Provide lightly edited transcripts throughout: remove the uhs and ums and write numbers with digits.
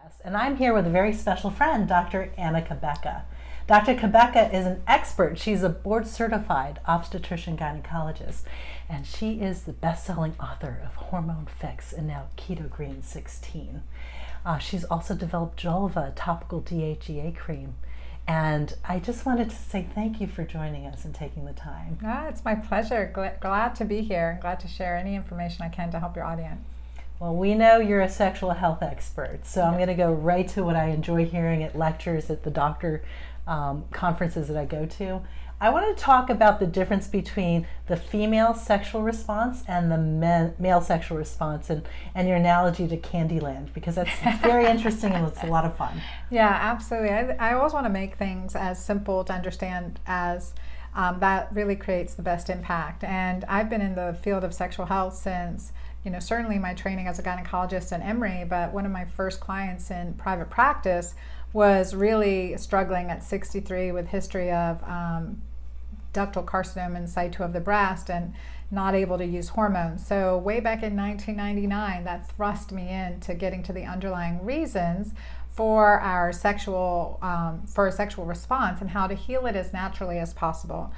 Yes, and I'm here with a very special friend, Dr. Anna Cabeca. Dr. Cabeca is an expert. She's a board-certified obstetrician gynecologist, and she is the best-selling author of Hormone Fix and now Keto Green 16. She's also developed Julva, a topical DHEA cream. And I just wanted to say thank you for joining us and taking the time. It's my pleasure. Glad to be here. Glad to share any information I can to help your audience. Well, we know you're a sexual health expert, so I'm going to go right to what I enjoy hearing at lectures at the doctor conferences that I go to. I want to talk about the difference between the female sexual response and the male sexual response, and your analogy to Candyland, because it's very interesting and it's a lot of fun. Yeah, absolutely. I always want to make things as simple to understand as that really creates the best impact. And I've been in the field of sexual health since, certainly my training as a gynecologist at Emory, but one of my first clients in private practice was really struggling at 63 with history of ductal carcinoma in situ of the breast and not able to use hormones. So way back in 1999, that thrust me into getting to the underlying reasons for our sexual response and how to heal it as naturally as possible.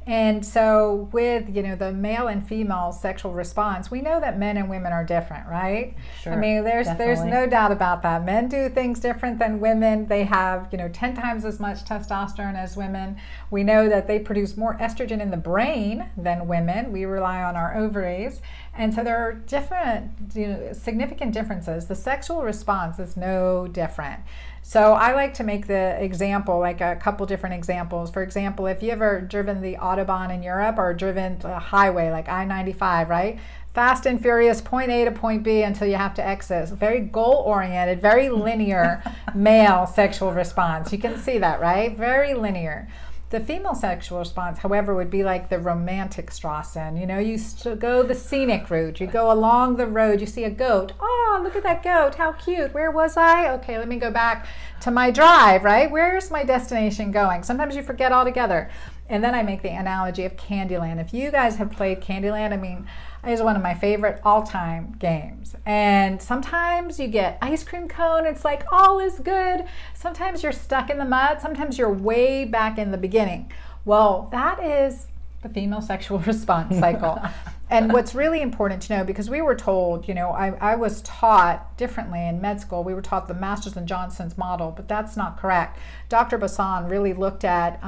And so with the male and female sexual response, we know that men and women are different, right? Sure, I mean, there's no doubt about that. Men do things different than women. They have 10 times as much testosterone as women. We know that they produce more estrogen in the brain than women. We rely on our ovaries. And so there are different, significant differences. The sexual response is no different. So I like to make the example, like a couple different examples. For example, if you ever driven the Autobahn in Europe or driven a highway like I-95, right? Fast and furious, point A to point B until you have to exit. Very goal-oriented, very linear male sexual response. You can see that, right? Very linear. The female sexual response, however, would be like the romantic Strassen. You go the scenic route. You go along the road. You see a goat. Oh, look at that goat. How cute. Where was I? Okay, let me go back to my drive, right? Where's my destination going? Sometimes you forget altogether. And then I make the analogy of Candyland. If you guys have played Candyland, it is one of my favorite all-time games. And sometimes you get ice cream cone. It's like all is good. Sometimes you're stuck in the mud. Sometimes you're way back in the beginning. Well, that is the female sexual response cycle. And what's really important to know, because we were told, I was taught differently in med school. We were taught the Masters and Johnson's model, but that's not correct. Dr. Bassan really looked at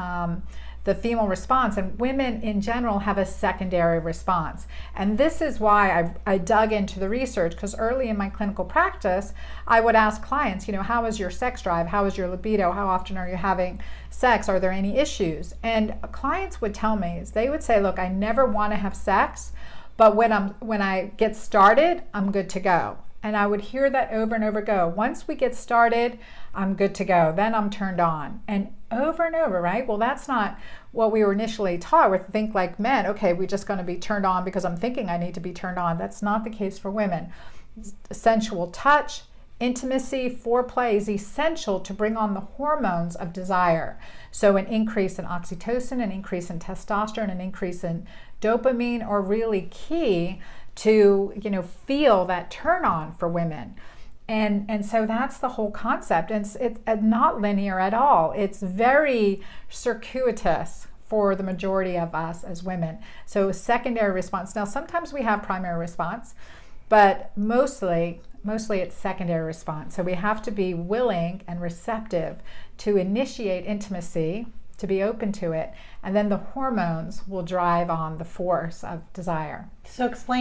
the female response, and women in general have a secondary response. And this is why I dug into the research, because early in my clinical practice, I would ask clients, how is your sex drive? How is your libido? How often are you having sex? Are there any issues? And clients would tell me, they would say, look, I never want to have sex, but when I get started, I'm good to go. And I would hear that over and over go. Once we get started, I'm good to go. Then I'm turned on. And over, right? Well, that's not what we were initially taught. We think like men, okay, we're just going to be turned on because I'm thinking I need to be turned on. That's not the case for women. Sensual touch, intimacy, foreplay is essential to bring on the hormones of desire. So an increase in oxytocin, an increase in testosterone, an increase in dopamine are really key to feel that turn on for women. And so that's the whole concept. And it's not linear at all. It's very circuitous for the majority of us as women. So secondary response. Now, sometimes we have primary response, but mostly it's secondary response. So we have to be willing and receptive to initiate intimacy, to be open to it, and then the hormones will drive on the force of desire. So explain